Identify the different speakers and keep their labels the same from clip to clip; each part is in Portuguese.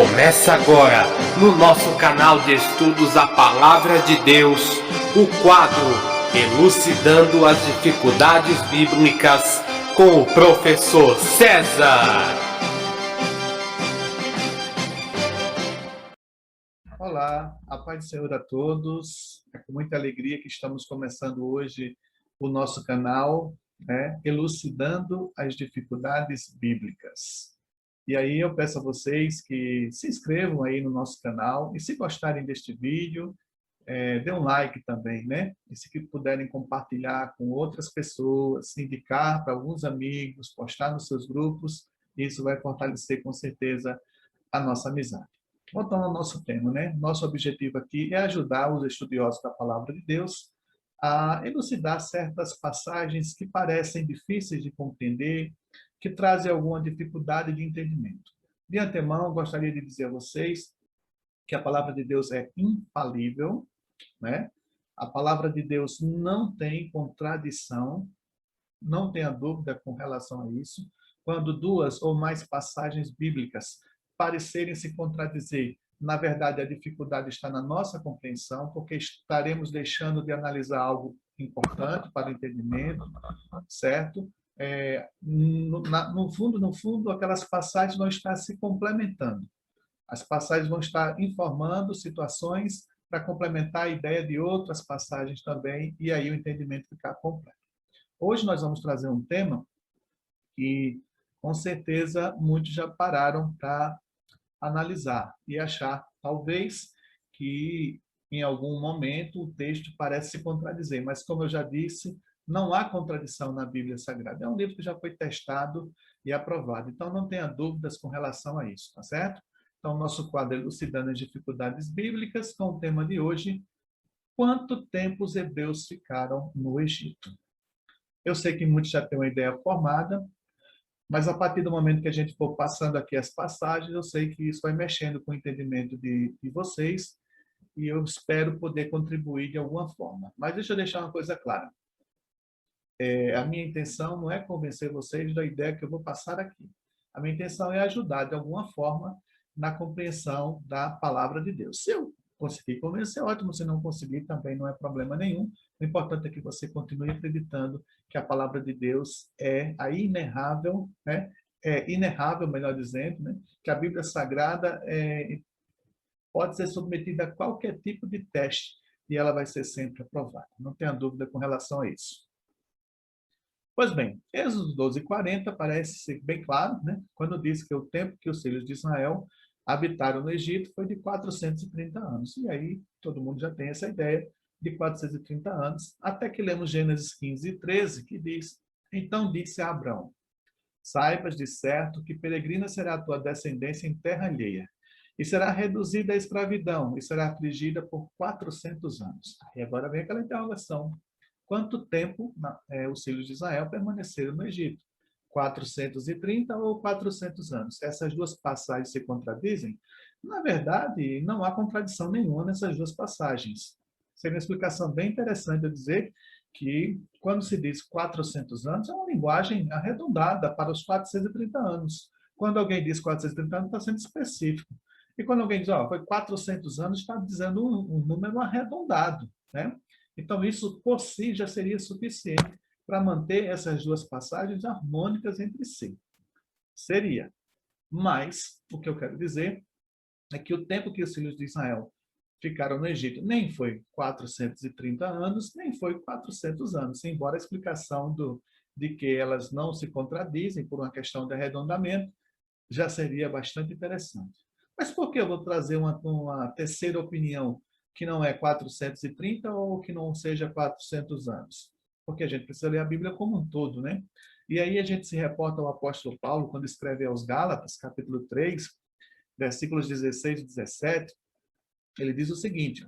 Speaker 1: Começa agora, no nosso canal de estudos A Palavra de Deus, o quadro Elucidando as Dificuldades Bíblicas com o professor César.
Speaker 2: Olá, a paz do Senhor a todos. É com muita alegria que estamos começando hoje o nosso canal, Elucidando as Dificuldades Bíblicas. E aí eu peço a vocês que se inscrevam aí no nosso canal e se gostarem deste vídeo, dê um like também, né? E se puderem compartilhar com outras pessoas, indicar para alguns amigos, postar nos seus grupos, isso vai fortalecer com certeza a nossa amizade. Voltando ao nosso tema, né? Nosso objetivo aqui é ajudar os estudiosos da Palavra de Deus a elucidar certas passagens que parecem difíceis de compreender, que trazem alguma dificuldade de entendimento. De antemão, gostaria de dizer a vocês que a Palavra de Deus é infalível, né? A Palavra de Deus não tem contradição, não tenha dúvida com relação a isso. Quando duas ou mais passagens bíblicas parecerem se contradizer, na verdade a dificuldade está na nossa compreensão, porque estaremos deixando de analisar algo importante para o entendimento, certo? No fundo, aquelas passagens vão estar se complementando. As passagens vão estar informando situações para complementar a ideia de outras passagens também, e aí o entendimento ficar completo. Hoje nós vamos trazer um tema que, com certeza, muitos já pararam para analisar e achar, talvez, que em algum momento o texto parece se contradizer, mas como eu já disse, não há contradição na Bíblia Sagrada. É um livro que já foi testado e aprovado, então não tenha dúvidas com relação a isso, tá certo? Então, nosso quadro é Elucidando as Dificuldades Bíblicas, com o tema de hoje: quanto tempo os hebreus ficaram no Egito? Eu sei que muitos já têm uma ideia formada, mas a partir do momento que a gente for passando aqui as passagens, eu sei que isso vai mexendo com o entendimento de vocês e eu espero poder contribuir de alguma forma. Mas deixa eu deixar uma coisa clara. A minha intenção não é convencer vocês da ideia que eu vou passar aqui. A minha intenção é ajudar de alguma forma na compreensão da palavra de Deus. Se eu conseguir convencer, ótimo. Se não conseguir, também não é problema nenhum. O importante é que você continue acreditando que a palavra de Deus é a inerrável, né? É inerrável, melhor dizendo, né? Que a Bíblia Sagrada pode ser submetida a qualquer tipo de teste e ela vai ser sempre aprovada. Não tenha dúvida com relação a isso. Pois bem, Êxodo 12:40 parece ser bem claro, né? Quando diz que o tempo que os filhos de Israel habitaram no Egito foi de 430 anos. E aí todo mundo já tem essa ideia de 430 anos, até que lemos Gênesis 15:13, que diz: então disse a Abrão: saibas de certo que peregrina será a tua descendência em terra alheia, e será reduzida à escravidão, e será afligida por 400 anos. E agora vem aquela interrogação: quanto tempo os filhos de Israel permaneceram no Egito? 430 ou 400 anos? Essas duas passagens se contradizem? Na verdade, não há contradição nenhuma nessas duas passagens. Seria uma explicação bem interessante eu dizer que, quando se diz 400 anos, é uma linguagem arredondada para os 430 anos. Quando alguém diz 430 anos, está sendo específico. E quando alguém diz, foi 400 anos, está dizendo um número arredondado, né? Então, isso por si já seria suficiente para manter essas duas passagens harmônicas entre si. Seria. Mas, o que eu quero dizer é que o tempo que os filhos de Israel ficaram no Egito nem foi 430 anos, nem foi 400 anos, embora a explicação de que elas não se contradizem por uma questão de arredondamento já seria bastante interessante. Mas por que eu vou trazer uma terceira opinião que não é 430 ou que não seja 400 anos? Porque a gente precisa ler a Bíblia como um todo, né? E aí a gente se reporta ao apóstolo Paulo, quando escreve aos Gálatas, capítulo 3, versículos 16 e 17, ele diz o seguinte: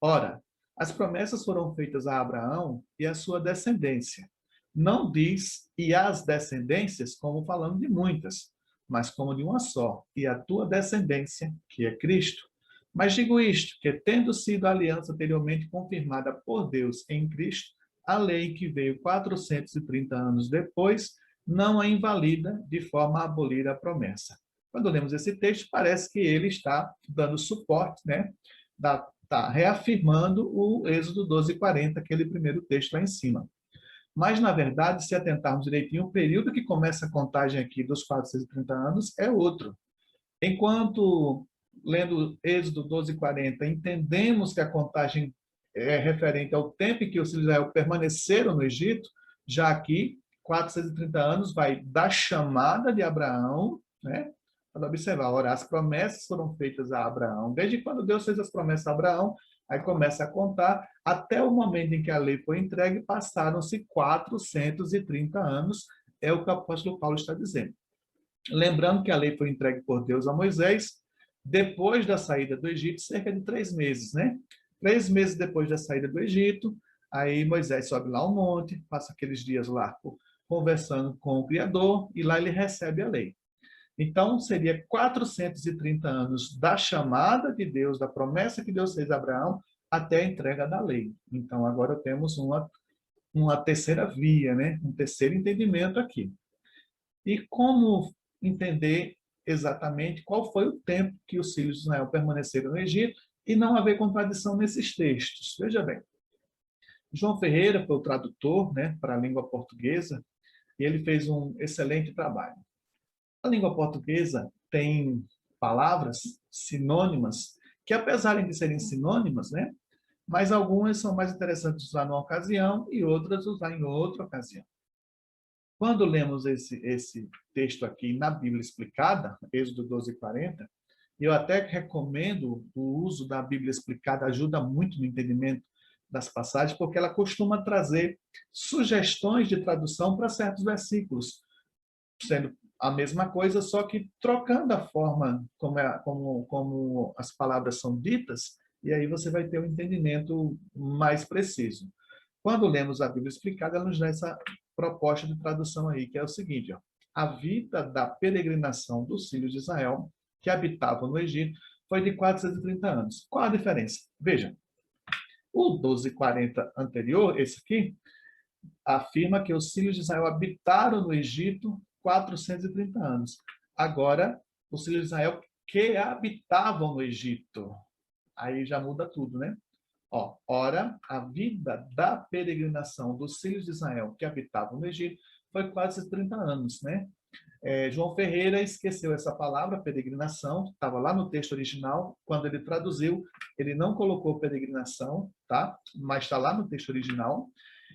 Speaker 2: ora, as promessas foram feitas a Abraão e à sua descendência. Não diz e as descendências como falando de muitas, mas como de uma só, e a tua descendência, que é Cristo. Mas digo isto, que tendo sido a aliança anteriormente confirmada por Deus em Cristo, a lei que veio 430 anos depois não a invalida de forma a abolir a promessa. Quando lemos esse texto, parece que ele está dando suporte, né? Está reafirmando o Êxodo 12:40, aquele primeiro texto lá em cima. Mas, na verdade, se atentarmos direitinho, o período que começa a contagem aqui dos 430 anos é outro. Enquanto, lendo Êxodo 12:40, entendemos que a contagem é referente ao tempo em que os filhos de Israel permaneceram no Egito, já aqui, 430 anos vai da chamada de Abraão, né? Para observar, ora, as promessas foram feitas a Abraão. Desde quando Deus fez as promessas a Abraão, aí começa a contar, até o momento em que a lei foi entregue, passaram-se 430 anos, é o que o apóstolo Paulo está dizendo. Lembrando que a lei foi entregue por Deus a Moisés, depois da saída do Egito, cerca de 3 meses, né? 3 meses depois da saída do Egito, aí Moisés sobe lá ao monte, passa aqueles dias lá conversando com o Criador, e lá ele recebe a lei. Então, seria 430 anos da chamada de Deus, da promessa que Deus fez a Abraão, até a entrega da lei. Então, agora temos uma terceira via, né? Um terceiro entendimento aqui. E como entender exatamente qual foi o tempo que os filhos de Israel permaneceram no Egito e não haver contradição nesses textos? Veja bem, João Ferreira foi o tradutor, né, para a língua portuguesa, e ele fez um excelente trabalho. A língua portuguesa tem palavras sinônimas que, apesar de serem sinônimas, né, mas algumas são mais interessantes usar numa ocasião e outras usar em outra ocasião. Quando lemos esse texto aqui na Bíblia Explicada, Êxodo 12:40, eu até recomendo o uso da Bíblia Explicada, ajuda muito no entendimento das passagens, porque ela costuma trazer sugestões de tradução para certos versículos, sendo a mesma coisa, só que trocando a forma como as palavras são ditas, e aí você vai ter um entendimento mais preciso. Quando lemos a Bíblia Explicada, ela nos dá essa proposta de tradução aí, que é o seguinte, ó, a vida da peregrinação dos filhos de Israel, que habitavam no Egito, foi de 430 anos. Qual a diferença? Veja, o 12:40 anterior, esse aqui, afirma que os filhos de Israel habitaram no Egito 430 anos. Agora, os filhos de Israel que habitavam no Egito. Aí já muda tudo, né? Ó, ora, a vida da peregrinação dos filhos de Israel que habitavam no Egito foi quase 30 anos, né? João Ferreira esqueceu essa palavra, peregrinação, estava lá no texto original, quando ele traduziu, ele não colocou peregrinação, tá? Mas está lá no texto original,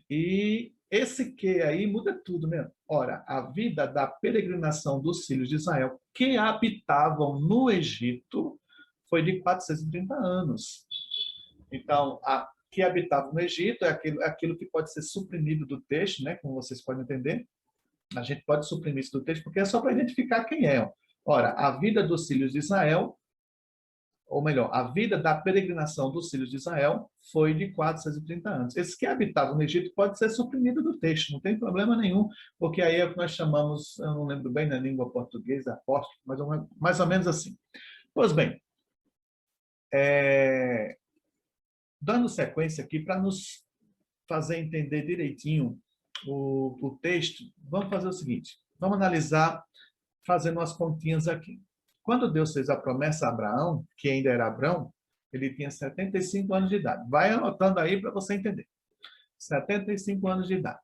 Speaker 2: e esse que aí muda tudo, né? Ora, a vida da peregrinação dos filhos de Israel que habitavam no Egito foi de 430 anos. Então, a que habitava no Egito é aquilo que pode ser suprimido do texto, né? Como vocês podem entender. A gente pode suprimir isso do texto, porque é só para identificar quem é. Ora, a vida dos filhos de Israel, ou melhor, a vida da peregrinação dos filhos de Israel foi de 430 anos. Esses que habitavam no Egito pode ser suprimido do texto, não tem problema nenhum, porque aí é o que nós chamamos, eu não lembro bem na língua portuguesa, apóstolo, mas mais ou menos assim. Pois bem, dando sequência aqui para nos fazer entender direitinho o texto, vamos fazer o seguinte, vamos analisar fazendo umas continhas aqui. Quando Deus fez a promessa a Abraão, que ainda era Abrão, ele tinha 75 anos de idade. Vai anotando aí para você entender. 75 anos de idade.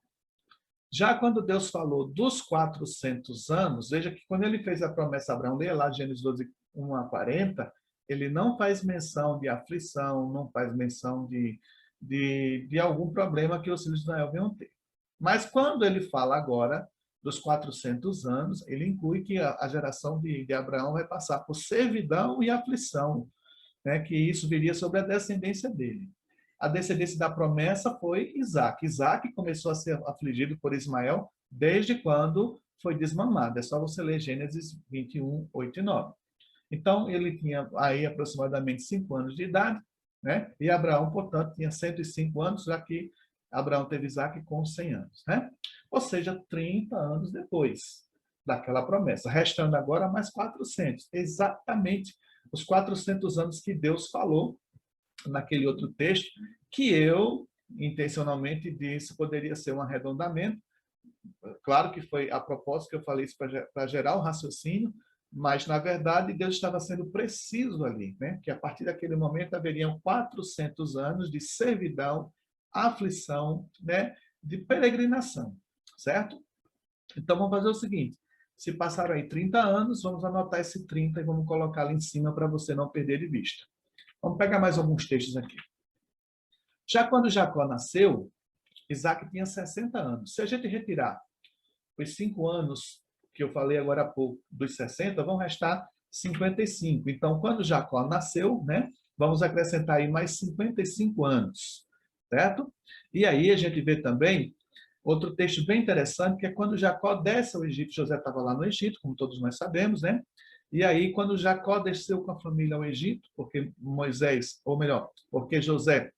Speaker 2: Já quando Deus falou dos 400 anos, veja que quando ele fez a promessa a Abraão, leia lá Gênesis 12:1-40, ele não faz menção de aflição, não faz menção de algum problema que os filhos de Israel venham ter. Mas quando ele fala agora dos 400 anos, ele inclui que a geração de Abraão vai passar por servidão e aflição, né? Que isso viria sobre a descendência dele. A descendência da promessa foi Isaac. Isaac começou a ser afligido por Ismael desde quando foi desmamado. É só você ler Gênesis 21:8-9. Então, ele tinha aí aproximadamente 5 anos de idade, né? E Abraão, portanto, tinha 105 anos, já que Abraão teve Isaac com 100 anos, né? Ou seja, 30 anos depois daquela promessa, restando agora mais 400, exatamente os 400 anos que Deus falou naquele outro texto, que eu intencionalmente disse poderia ser um arredondamento. Claro que foi a propósito que eu falei isso para gerar o raciocínio, Mas, na verdade, Deus estava sendo preciso ali, né? Que a partir daquele momento haveriam 400 anos de servidão, aflição, né? De peregrinação, certo? Então, vamos fazer o seguinte. Se passaram aí 30 anos, vamos anotar esse 30 e vamos colocar ali em cima para você não perder de vista. Vamos pegar mais alguns textos aqui. Já quando Jacó nasceu, Isaac tinha 60 anos. Se a gente retirar os 5 anos que eu falei agora há pouco dos 60, vão restar 55. Então, quando Jacó nasceu, né, vamos acrescentar aí mais 55 anos, certo? E aí a gente vê também outro texto bem interessante, que é quando Jacó desce ao Egito. José estava lá no Egito, como todos nós sabemos, né? E aí, quando Jacó desceu com a família ao Egito, porque Moisés, ou melhor, porque José,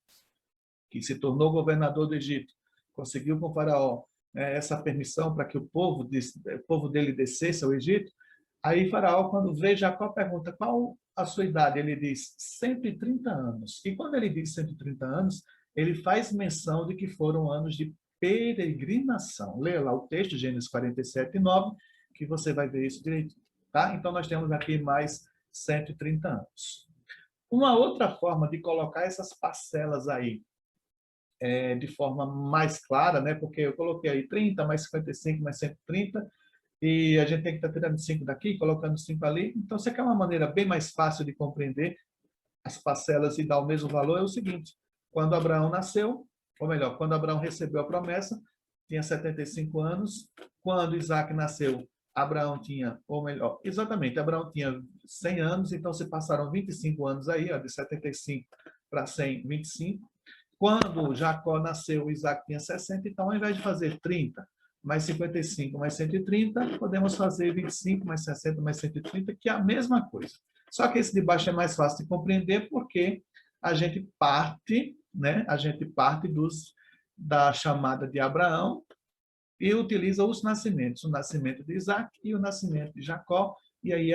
Speaker 2: que se tornou governador do Egito, conseguiu com o faraó essa permissão para que o povo dele descesse ao Egito. Aí faraó, quando vê Jacó, pergunta qual a sua idade. Ele diz 130 anos. E quando ele diz 130 anos, ele faz menção de que foram anos de peregrinação. Leia lá o texto, Gênesis 47, 9, que você vai ver isso direito. Tá? Então, nós temos aqui mais 130 anos. Uma outra forma de colocar essas parcelas aí, de forma mais clara, né? Porque eu coloquei aí 30, mais 55, mais 130, e a gente tem que estar tirando 5 daqui, colocando 5 ali. Então, você quer uma maneira bem mais fácil de compreender as parcelas e dar o mesmo valor, é o seguinte: quando Abraão nasceu, ou melhor, quando Abraão recebeu a promessa, tinha 75 anos. Quando Isaac nasceu, Abraão tinha, ou melhor, exatamente, Abraão tinha 100 anos, então se passaram 25 anos aí, ó, de 75 para 100, 25. Quando Jacó nasceu, Isaac tinha 60, então ao invés de fazer 30, mais 55, mais 130, podemos fazer 25, mais 60, mais 130, que é a mesma coisa. Só que esse de baixo é mais fácil de compreender porque a gente parte, né? A gente parte da chamada de Abraão e utiliza os nascimentos, o nascimento de Isaac e o nascimento de Jacó, e aí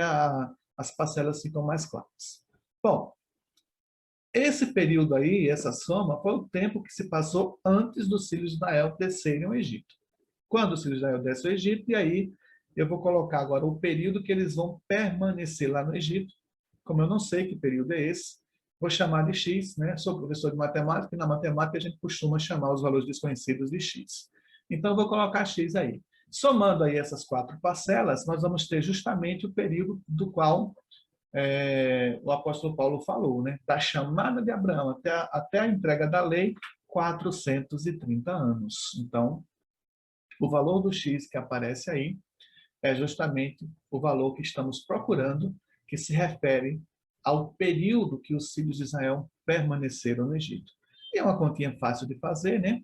Speaker 2: as parcelas ficam mais claras. Bom, esse período aí, essa soma, foi o tempo que se passou antes dos filhos de Israel descerem ao Egito. Quando os filhos de Israel descem ao Egito, e aí eu vou colocar agora o período que eles vão permanecer lá no Egito. Como eu não sei que período é esse, vou chamar de X, né? Sou professor de matemática, e na matemática a gente costuma chamar os valores desconhecidos de X. Então, eu vou colocar X aí. Somando aí essas 4 parcelas, nós vamos ter justamente o período do qual o apóstolo Paulo falou, né? Da chamada de Abraão até a entrega da lei, 430 anos. Então, o valor do X que aparece aí é justamente o valor que estamos procurando, que se refere ao período que os filhos de Israel permaneceram no Egito. E é uma continha fácil de fazer, né?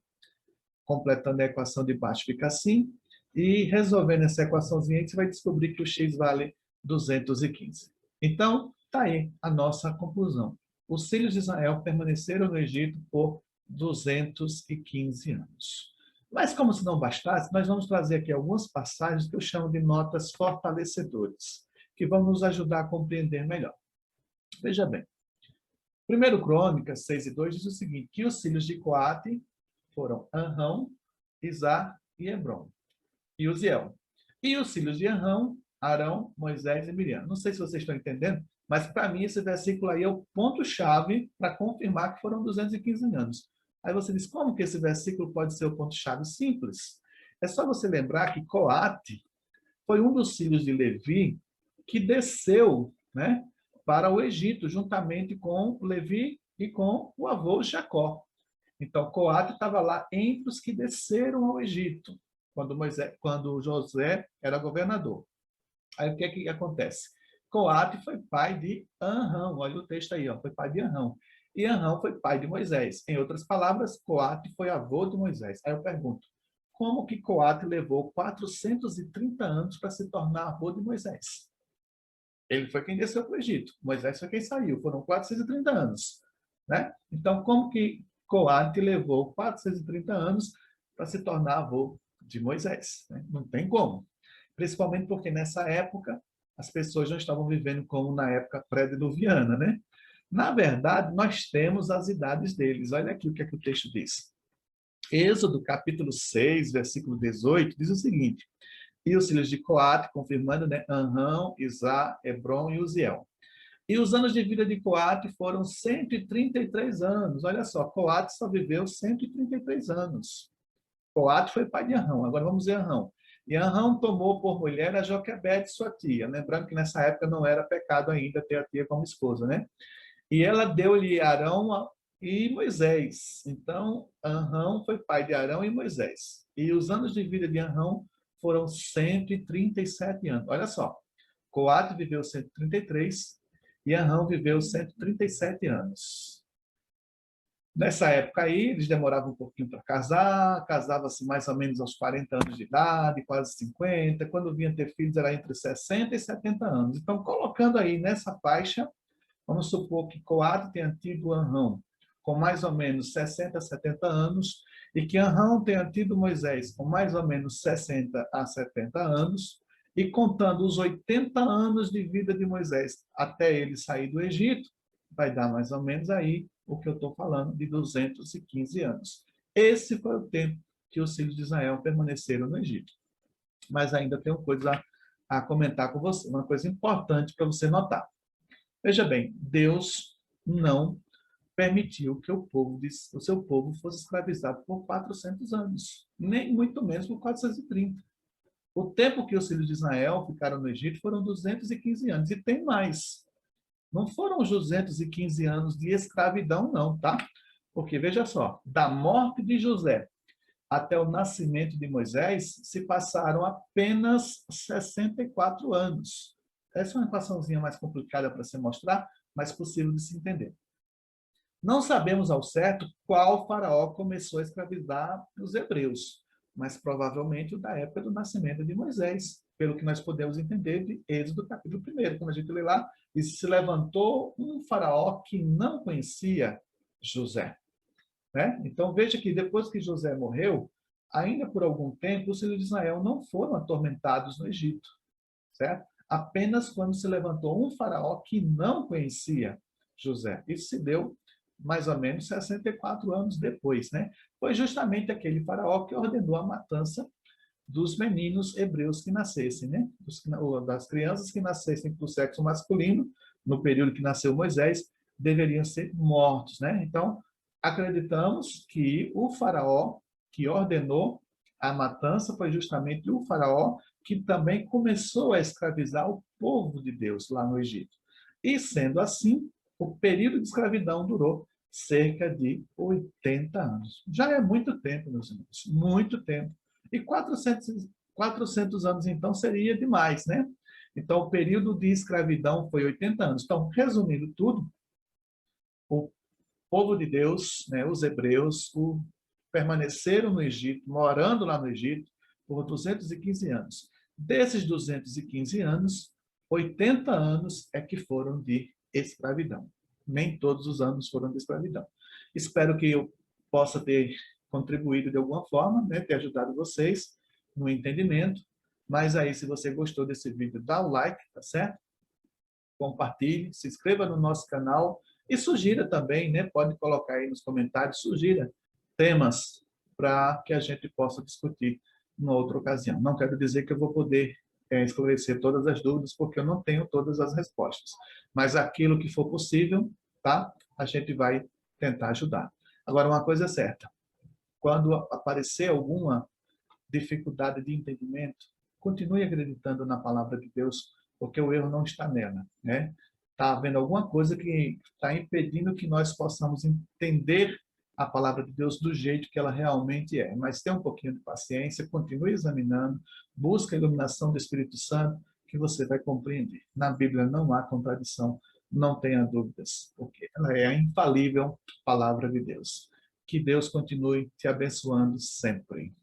Speaker 2: Completando a equação de baixo fica assim, e resolvendo essa equaçãozinha aí, você vai descobrir que o X vale 215. Então, está aí a nossa conclusão. Os filhos de Israel permaneceram no Egito por 215 anos. Mas, como se não bastasse, nós vamos trazer aqui algumas passagens que eu chamo de notas fortalecedoras, que vão nos ajudar a compreender melhor. Veja bem. 1 Crônicas 6:2 diz o seguinte, que os filhos de Coate foram Anrão, Izar e Hebron, e Uziel. E os filhos de Anrão, Arão, Moisés e Miriam. Não sei se vocês estão entendendo, mas para mim esse versículo aí é o ponto-chave para confirmar que foram 215 anos. Aí você diz, como que esse versículo pode ser o ponto-chave? Simples. É só você lembrar que Coate foi um dos filhos de Levi que desceu, né, para o Egito, juntamente com Levi e com o avô Jacó. Então, Coate estava lá entre os que desceram ao Egito, quando José era governador. Aí o que é que acontece? Coate foi pai de Anrão, olha o texto aí, ó, foi pai de Anrão. E Anrão foi pai de Moisés. Em outras palavras, Coate foi avô de Moisés. Aí eu pergunto, como que Coate levou 430 anos para se tornar avô de Moisés? Ele foi quem desceu para o Egito. Moisés foi quem saiu. Foram 430 anos. Né? Então, como que Coate levou 430 anos para se tornar avô de Moisés? Né? Não tem como. Principalmente porque nessa época as pessoas não estavam vivendo como na época pré-diluviana, né? Na verdade, nós temos as idades deles. Olha aqui o que é que o texto diz. Êxodo, capítulo 6, versículo 18, diz o seguinte, E os filhos de Coate, confirmando, né? Anrão, Izá, Hebron e Uziel. E os anos de vida de Coate foram 133 anos. Olha só, Coate só viveu 133 anos. Coate foi pai de Anrão. Agora vamos ver Anrão. E Anrão tomou por mulher a Joquebede, sua tia. Lembrando que nessa época não era pecado ainda ter a tia como esposa, né? E ela deu-lhe Arão e Moisés. Então, Anrão foi pai de Arão e Moisés. E os anos de vida de Anrão foram 137 anos. Olha só, Coate viveu 133 e Anrão viveu 137 anos. Nessa época aí, eles demoravam um pouquinho para casar, casava-se mais ou menos aos 40 anos de idade, quase 50. Quando vinha ter filhos, era entre 60 e 70 anos. Então, colocando aí nessa faixa, vamos supor que Coate tenha tido Anrão com mais ou menos 60 a 70 anos e que Anrão tenha tido Moisés com mais ou menos 60 a 70 anos e contando os 80 anos de vida de Moisés até ele sair do Egito, vai dar mais ou menos aí o que eu estou falando de 215 anos. Esse foi o tempo que os filhos de Israel permaneceram no Egito. Mas ainda tenho coisa a comentar com você, uma coisa importante para você notar. Veja bem, Deus não permitiu que o seu povo fosse escravizado por 400 anos, nem muito menos por 430. O tempo que os filhos de Israel ficaram no Egito foram 215 anos, e tem mais. Não foram os 215 anos de escravidão, não, tá? Porque, veja só, da morte de José até o nascimento de Moisés, se passaram apenas 64 anos. Essa é uma equaçãozinha mais complicada para se mostrar, mas possível de se entender. Não sabemos ao certo qual faraó começou a escravizar os hebreus, mas provavelmente o da época do nascimento de Moisés, pelo que nós podemos entender de Êxodo capítulo 1, quando a gente lê lá, e se levantou um faraó que não conhecia José. Né? Então veja que depois que José morreu, ainda por algum tempo, os filhos de Israel não foram atormentados no Egito, certo? Apenas quando se levantou um faraó que não conhecia José. Isso se deu mais ou menos 64 anos depois, né? Foi justamente aquele faraó que ordenou a matança dos meninos hebreus que nascessem, né? Das crianças que nascessem do sexo masculino, no período que nasceu Moisés, deveriam ser mortos, né? Então, acreditamos que o faraó que ordenou a matança foi justamente o faraó que também começou a escravizar o povo de Deus lá no Egito. E, sendo assim, o período de escravidão durou cerca de 80 anos. Já é muito tempo, meus irmãos, muito tempo. E 400 anos, então, seria demais, né? Então, o período de escravidão foi 80 anos. Então, resumindo tudo, o povo de Deus, né, os hebreus, permaneceram no Egito, morando lá no Egito, por 215 anos. Desses 215 anos, 80 anos é que foram de escravidão. Nem todos os anos foram de escravidão. Espero que eu possa ter contribuído de alguma forma, né, ter ajudado vocês no entendimento. Mas aí, se você gostou desse vídeo, dá o like, tá certo? Compartilhe, se inscreva no nosso canal e sugira também, né? Pode colocar aí nos comentários, sugira temas para que a gente possa discutir em outra ocasião. Não quero dizer que eu vou poder esclarecer todas as dúvidas, porque eu não tenho todas as respostas. Mas aquilo que for possível, tá? A gente vai tentar ajudar. Agora, uma coisa é certa. Quando aparecer alguma dificuldade de entendimento, continue acreditando na palavra de Deus, porque o erro não está nela, né? Está havendo alguma coisa que está impedindo que nós possamos entender a palavra de Deus do jeito que ela realmente é. Mas tenha um pouquinho de paciência, continue examinando, busque a iluminação do Espírito Santo, que você vai compreender. Na Bíblia não há contradição, não tenha dúvidas, porque ela é a infalível palavra de Deus. Que Deus continue te abençoando sempre.